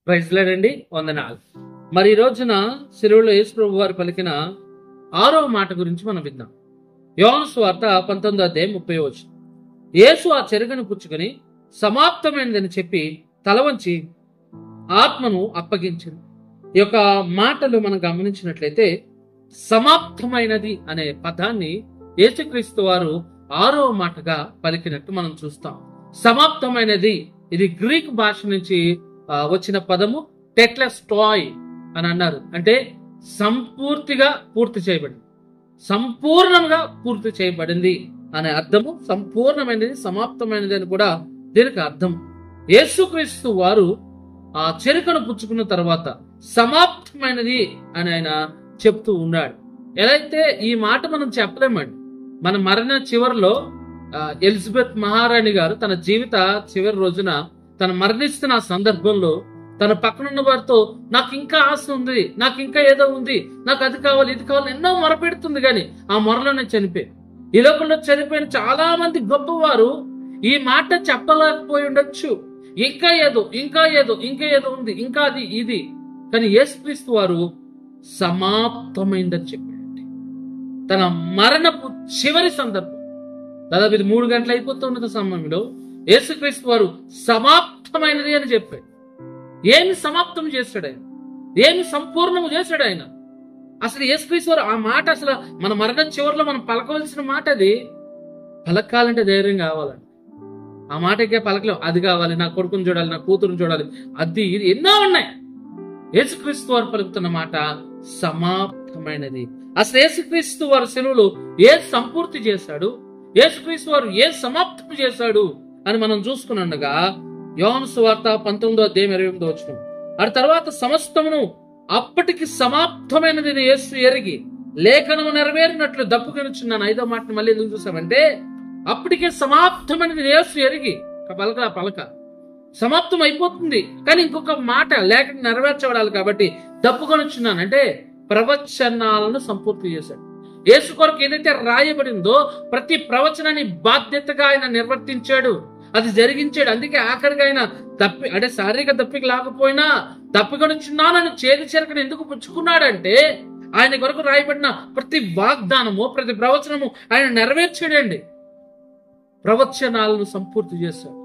Praise lord అండి, వందనాలు. మరి ఈ రోజున శిలువలో యేసు ప్రభు వారు పలికిన 6వ మాట గురించి మనం విద్దాం. యోహాను సువార్త 19:30. యేసు ఆ చెరగను పుచ్చుకొని సమాప్తమైనదని చెప్పి తల వంచి ఆత్మను అప్పగించింది. ఈ యొక్క మాటలు మనం గమనించినట్లయితే సమాప్తమైనది అనే పదాన్ని యేసుక్రీస్తు వారు 6వ మాటగా పలికినట్టు మనం చూస్తాం. సమాప్తమైనది ఇది గ్రీక్ భాష నుంచి వచ్చిన పదము టెట్లెస్టాయ్ అని అన్నారు. అంటే సంపూర్తిగా పూర్తి చేయబడింది, సంపూర్ణంగా పూర్తి చేయబడింది అనే అర్థము. సంపూర్ణమైనది, సమాప్తమైనది అని కూడా దీనికి అర్థం. యేసుక్రీస్తు వారు ఆ చెరుకను పుచ్చుకున్న తర్వాత సమాప్తమైనది అని ఆయన చెప్తూ ఉన్నాడు. ఎలా అయితే ఈ మాట మనం చెప్పలేమండి. మన మరణ చివరిలో ఎలిజబెత్ మహారాణి గారు తన జీవిత చివరి రోజున తను మరణిస్తున్న సందర్భంలో తన పక్కనున్న వారితో నాకు ఇంకా ఆశ ఉంది, నాకు ఇంకా ఏదో ఉంది, నాకు అది కావాలి, ఇది కావాలి ఎన్నో మొరపెడుతుంది. కానీ ఆ మొరలోనే చనిపోయి ఈ లోకంలో చనిపోయిన చాలా మంది గొప్పవారు ఈ మాట చెప్పలేకపోయి ఉండొచ్చు. ఇంకా ఏదో ఇంకా ఏదో ఇంకా ఏదో ఉంది, ఇంకా అది ఇది. కానీ యేసుక్రీస్తు వారు సమాప్తమైందని చెప్పాడండి. తన మరణపు చివరి సందర్భం దాదాపు ఇది 3 గంటలు అయిపోతున్న సమయంలో యేసుక్రీస్తు వారు సమాప్తమైనది అని చెప్పాడు. ఏమి సమాప్తం చేశాడు ఆయన? ఏమి సంపూర్ణము చేశాడు ఆయన? అసలు యేసుక్రీస్తు వారు ఆ మాట అసలు మన మరణం చివరిలో మనం పలకవలసిన మాట. అది పలకాలంటే ధైర్యం కావాలండి. ఆ మాటకే పలకలేం. అది కావాలి, నా కొడుకుని చూడాలి, నా కూతురుని చూడాలి, అది ఇది ఎన్నో ఉన్నాయి. యేసుక్రీస్తు వారు పలుకుతున్న మాట సమాప్తమైనది. అసలు యేసుక్రీస్తు వారు శిలువలో ఏ సంపూర్తి చేశాడు, యేసుక్రీస్తు వారు ఏ సమాప్తం చేశాడు అని మనం చూసుకున్నగా యోహాను సువార్త 19:28. ఆ తర్వాత సమస్తమును అప్పటికి సమాప్తమైనది యేసు ఎరిగి లేఖనము నెరవేరినట్లు దప్పుకొనుచున్నాను. 5వ మాటను మళ్ళీ ఎందుకు చూసామంటే అప్పటికే సమాప్తమైనది యేసు ఎరిగి పలక సమాప్తం అయిపోతుంది. కానీ ఇంకొక మాట లేఖనం నెరవేర్చబడాలి కాబట్టి దప్పుకొనుచున్నాను అంటే ప్రవచనాలను సంపూర్తి చేశాడు. యేసు కొరకు ఏదైతే రాయబడిందో ప్రతి ప్రవచనాన్ని బాధ్యతగా ఆయన నిర్వర్తించాడు, అది జరిగించాడు. అందుకే ఆఖరిగా ఆయన అంటే శారీరక దప్పిక లేకపోయినా దప్పికొనుచున్నానని చేతి చెరకను ఎందుకు పుచ్చుకున్నాడంటే ఆయన కొరకు రాయబడిన ప్రతి వాగ్దానము, ప్రతి ప్రవచనము ఆయన నెరవేర్చాడండి. ప్రవచనాలను సంపూర్తి చేశాడు.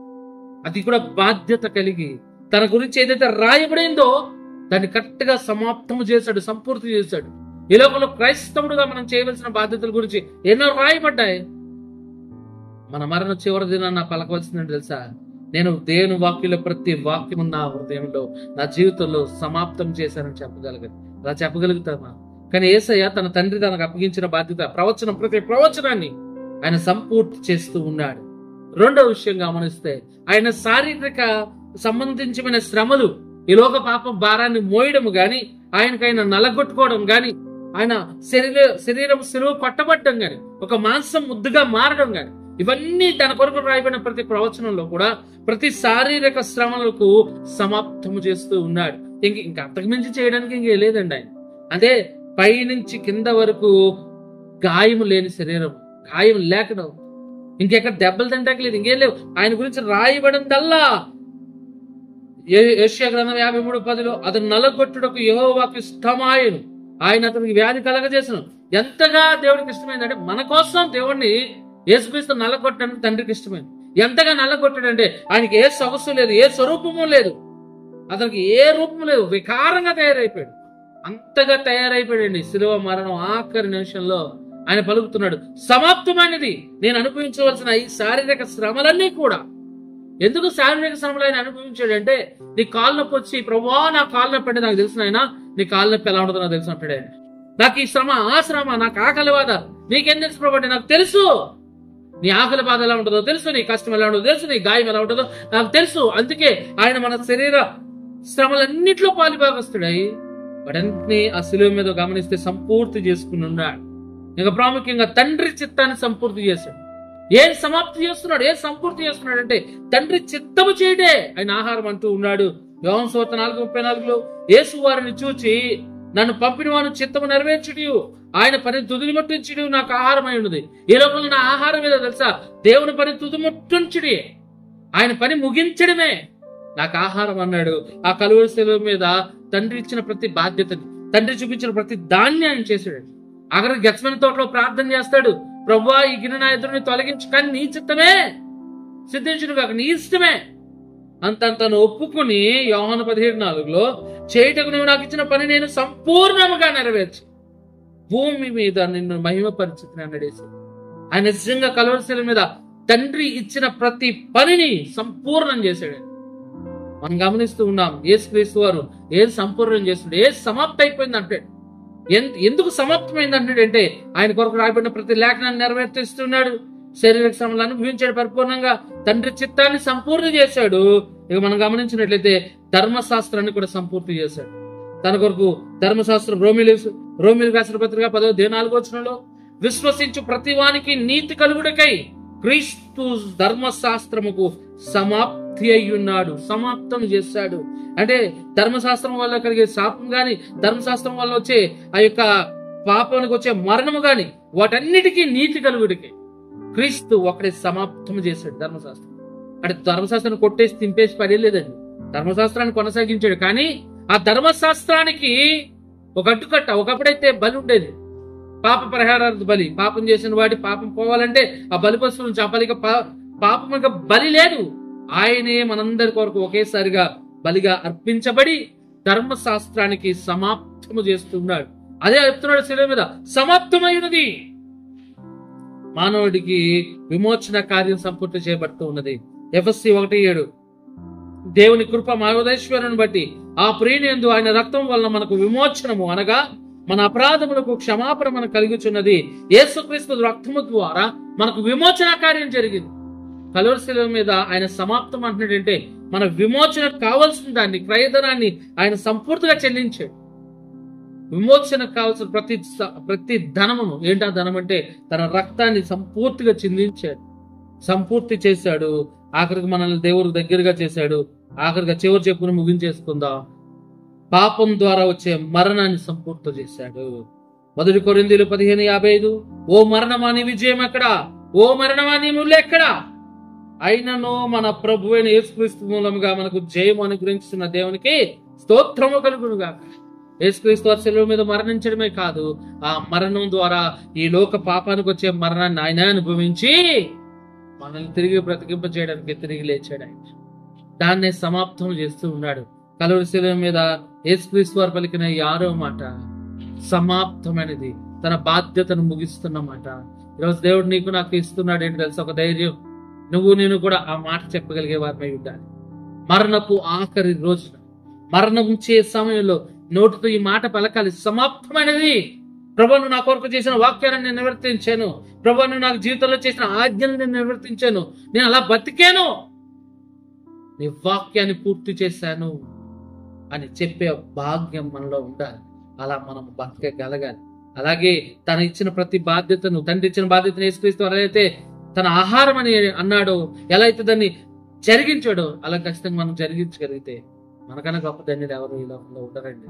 అది కూడా బాధ్యత కలిగి తన గురించి ఏదైతే రాయబడిందో దాన్ని కరెక్ట్ గా సమాప్తము చేశాడు, సంపూర్తి చేశాడు. ఈ లోకంలో క్రైస్తవుడుగా మనం చేయవలసిన బాధ్యతల గురించి ఎన్నో రాయబడ్డాయి. మన మరణ చివరి దినాన్ని పలకవలసిందని తెలుసా? నేను దేవుని వాక్యంలో ప్రతి వాక్యం నా హృదయంలో, నా జీవితంలో సమాప్తం చేశానని చెప్పగలిగాను. అలా చెప్పగలుగుతామా? కానీ యేసయ్య తన తండ్రి తనకు అప్పగించిన బాధ్యత ప్రవచనం, ప్రతి ప్రవచనాన్ని ఆయన సంపూర్తి చేస్తూ ఉన్నాడు. రెండవ విషయం గమనిస్తే ఆయన శారీరక సంబంధించిన శ్రమలు, ఈ లోక పాపం భారాన్ని మోయడం గాని, ఆయనకైనా నలగొట్టుకోవడం గాని, ఆయన శరీరం సిలువ పట్టబడ్డం గాని, ఒక మాంసం ముద్దుగా మారడం గాని, ఇవన్నీ తన కొరకు రాయబడిన ప్రతి ప్రవచనంలో కూడా ప్రతి శారీరక శ్రమలకు సమాప్తము చేస్తూ ఉన్నాడు. ఇంకా అంతకుమించి చేయడానికి ఇంకే లేదండి ఆయన. అదే పైనుంచి కింద వరకు గాయము లేని శరీరం, గాయం లేకడం, ఇంకెక్కడ దెబ్బలు తింటాక లేదు, ఇంకేం లేవు. ఆయన గురించి రాయబడిందల్లా యెషయా గ్రంథం 53:10 అతను నలగొట్టుటకు యెహోవాకు ఇష్టమాయెను, ఆయన అతనికి వ్యాధి కలగజేసను. ఎంతగా దేవుడికి ఇష్టమైందంటే మన కోసం దేవుడిని యేసుక్రీస్తు నలగొట్టడానికి తండ్రికి ఇష్టమైంది. ఎంతగా నలగొట్టాడంటే ఆయనకి ఏ సొగసు లేదు, ఏ స్వరూపము లేదు, అతనికి ఏ రూపము లేదు, వికారంగా తయారైపోయాడు. అంతగా తయారైపోయాడండి. శిలువ మరణం ఆఖరి నిమిషంలో ఆయన పలుకుతున్నాడు సమాప్తమైనది. నేను అనుభవించవలసిన ఈ శారీరక శ్రమలన్నీ కూడా, ఎందుకు శారీరక శ్రమలు ఆయన అనుభవించాడంటే నీ కాలు నొప్పి వచ్చి ప్రభువా నా కాలు నొప్పి అంటే నాకు తెలిసిన ఆయన నీ కాలు నొప్పి ఎలా ఉంటుందో నాకు తెలుసు అంటాడు ఆయన. నాకు ఈ శ్రమ, ఆ శ్రమ, నాకు ఆకలి బాధ నీకేం తెలుసు ప్రభు అంటే నాకు తెలుసు. నీ ఆకలి బాధ ఎలా ఉంటుందో తెలుసు, నీ కష్టం ఎలా ఉంటుందో తెలుసు, నీ గాయం ఎలా ఉంటుందో నాకు తెలుసు. అందుకే ఆయన మన శరీర శ్రమలన్నింటిలో పాలిభాగస్తుడై వాటన్నిటిని ఆ శిలువ మీద గమనిస్తే సంపూర్తి చేసుకుని ఉన్నాడు. ఇంకా ప్రాముఖ్యంగా తండ్రి చిత్తాన్ని సంపూర్తి చేశాడు. ఏం సమాప్తి చేస్తున్నాడు, ఏం సంపూర్తి చేస్తున్నాడు అంటే తండ్రి చిత్తము చేయడే ఆయన ఆహారం అంటూ ఉన్నాడు. యోహాను సువార్త 4:34 యేసు వారిని చూచి నన్ను పంపిన వాని చిత్తము నెరవేర్చుడు, ఆయన పని తుదిని ముట్టించుడు నాకు ఆహారమై ఉన్నది. ఈ లోకంలో నా ఆహారం ఏదో తెలుసా? దేవుని పని తుది ముట్టించుడే, ఆయన పని ముగించడమే. నాకు ఆహారం అన్నాడు. ఆ కలువరి శిలువ మీద తండ్రి ఇచ్చిన ప్రతి బాధ్యతని, తండ్రి చూపించిన ప్రతి దాన్ని ఆయన చేశాడు. ఆఖరికి గెత్సేమనే తోటలో ప్రార్థన చేస్తాడు, ప్రభువా ఈ గిన్నె నా ఎదురుని తొలగించు, కానీ నీ చిత్తమే సిద్ధించును కాక నీ ఇష్టమే అంతను ఒప్పుకుని యోహాను 17:4 చేయటకు నువ్వు నాకు ఇచ్చిన పని నేను సంపూర్ణంగా నెరవేర్చి భూమి మీద నిన్ను మహిమ పరిస్థితిని అన్నడేసి ఆయన నిజంగా కలువరి శిలువ మీద తండ్రి ఇచ్చిన ప్రతి పనిని సంపూర్ణం చేశాడు. మనం గమనిస్తూ ఉన్నాం, యేసుక్రీస్తు వారు ఏది సంపూర్ణం చేస్తున్నాడు, ఏది సమాప్తి అయిపోయింది అంటాడు. ఎందుకు సమాప్తమైంది అంటాడంటే ఆయన కొరకు రాయబడిన ప్రతి లేఖనాన్ని నెరవేర్తిస్తున్నాడు, శారీరక శ్రమలు అనుభవించాడు పరిపూర్ణంగా, తండ్రి చిత్తాన్ని సంపూర్తి చేశాడు. ఇక మనం గమనించినట్లయితే ధర్మశాస్త్రాన్ని కూడా సంపూర్తి చేశాడు. తన కొరకు ధర్మశాస్త్రం రోమిలకు రాసిన పత్రిక 10:4 విశ్వసించు ప్రతి వానికి నీతి కలుగుటకై క్రీస్తు ధర్మశాస్త్రముకు సమాప్తి అయ్యున్నాడు, సమాప్తం చేశాడు. అంటే ధర్మశాస్త్రం వల్ల కలిగే శాపం గాని, ధర్మశాస్త్రం వల్ల వచ్చే ఆ యొక్క పాపానికి వచ్చే మరణము గాని, వాటన్నిటికీ నీతి కలుగుడికి క్రీస్తు ఒకటి సమాప్తం చేశాడు ధర్మశాస్త్రం. అంటే ధర్మశాస్త్రాన్ని కొట్టేసి తింపేసి పడేలేదండి, ధర్మశాస్త్రాన్ని కొనసాగించాడు. కానీ ఆ ధర్మశాస్త్రానికి ఒక అడ్డుకట్ట, ఒకప్పుడైతే బలి ఉండేది, పాప పరిహారార్థ బలి. పాపం చేసిన వాడి పాపం పోవాలంటే ఆ బలి పశువులను చంపాలి. పాపం ఇక బలి లేదు, ఆయనే మనందరి కొరకు ఒకేసారిగా బలిగా అర్పించబడి ధర్మశాస్త్రానికి సమాప్తము చేస్తున్నాడు. అదే చెప్తున్నాడు శిలువ మీద, సమాప్తమైనది. మానవుడికి విమోచన కార్యం సంపూర్తి చేయబడుతూ ఉన్నది. ఎఫెసీ 1:7 దేవుని కృప మహోదైశ్వర్యాన్ని బట్టి ఆ ప్రియునియందు ఆయన రక్తం వలన మనకు విమోచనము అనగా మన అపరాధములకు క్షమాపణ మనకు కలుగుచున్నది. యేసుక్రీస్తు రక్తము ద్వారా మనకు విమోచన కార్యం జరిగింది. కలువరి శిలువ మీద ఆయన సమాప్తం అంటున్నాడంటే మన విమోచన కావాల్సిన దాన్ని, క్రయధనాన్ని ఆయన సంపూర్తిగా చెల్లించాడు. విమోచనకు కావాల్సిన ప్రతి ధనమును, ఏంటా ధనం అంటే తన రక్తాన్ని సంపూర్తిగా చిందించాడు, సంపూర్తి చేశాడు. ఆఖరికి మనల్ని దేవుడు దగ్గరగా చేశాడు. ఆఖరిగా చివరి చెప్పును ముగించేసుకుందాం. పాపం ద్వారా వచ్చే మరణాన్ని సంపూర్తి చేశాడు. 1 కొరింథీయులు 15:55 ఓ మరణమా నీ విజయం ఎక్కడా, ఓ మరణమా నీ ముళ్ళు ఎక్కడా, అయినను మన ప్రభువైన యేసుక్రీస్తు మూలముగా మనకు జయం అనుగ్రహించిన దేవునికి స్తోత్రము కలుగునుగాక. యేసుక్రీస్తు వారి శిలువ మీద మరణించడమే కాదు, ఆ మరణం ద్వారా ఈ లోక పాపానికి వచ్చే మరణాన్ని ఆయన అనుభవించి మనల్ని తిరిగి బ్రతికింప చేయడానికి తిరిగి లేచాడు. ఆయన దాన్నే సమాప్తం చేస్తూ ఉన్నాడు. కలువరి శిలువ మీద యేసుక్రీస్తు వారు పలికిన 6వ మాట సమాప్తమైనది, తన బాధ్యతను ముగిస్తున్న మాట. ఈరోజు దేవుడు నీకు నాకు ఇస్తున్నాడు ఏంటి తెలుసు, ఒక ధైర్యం. నేను కూడా ఆ మాట చెప్పగలిగే వారిపై ఉండాలి. మరణపు ఆఖరి రోజున, మరణం ఉంచే సమయంలో నోటితో ఈ మాట పలకాలి, సమాప్తమైనది. ప్రభువు నువ్వు నా కొరకు చేసిన వాక్యాన్ని నేను నివర్తించాను, ప్రభువు నువ్వు నాకు జీవితంలో చేసిన ఆజ్ఞను నేను నివర్తించాను, నేను అలా బతికాను, నీ వాక్యాన్ని పూర్తి చేశాను అని చెప్పే భాగ్యం మనలో ఉండాలి. అలా మనం బతకగలగాలి. అలాగే తన ఇచ్చిన ప్రతి బాధ్యతను, తండ్రి ఇచ్చిన బాధ్యతను యేసుక్రీస్తు అయితే తన ఆహారం అని అన్నాడో, ఎలా అయితే దాన్ని జరిగించాడో అలా ఖచ్చితంగా మనం జరిగించగలిగితే మనకన్నా గొప్ప ధన్యుడు ఎవరు ఈ లోకంలో ఉండరండి.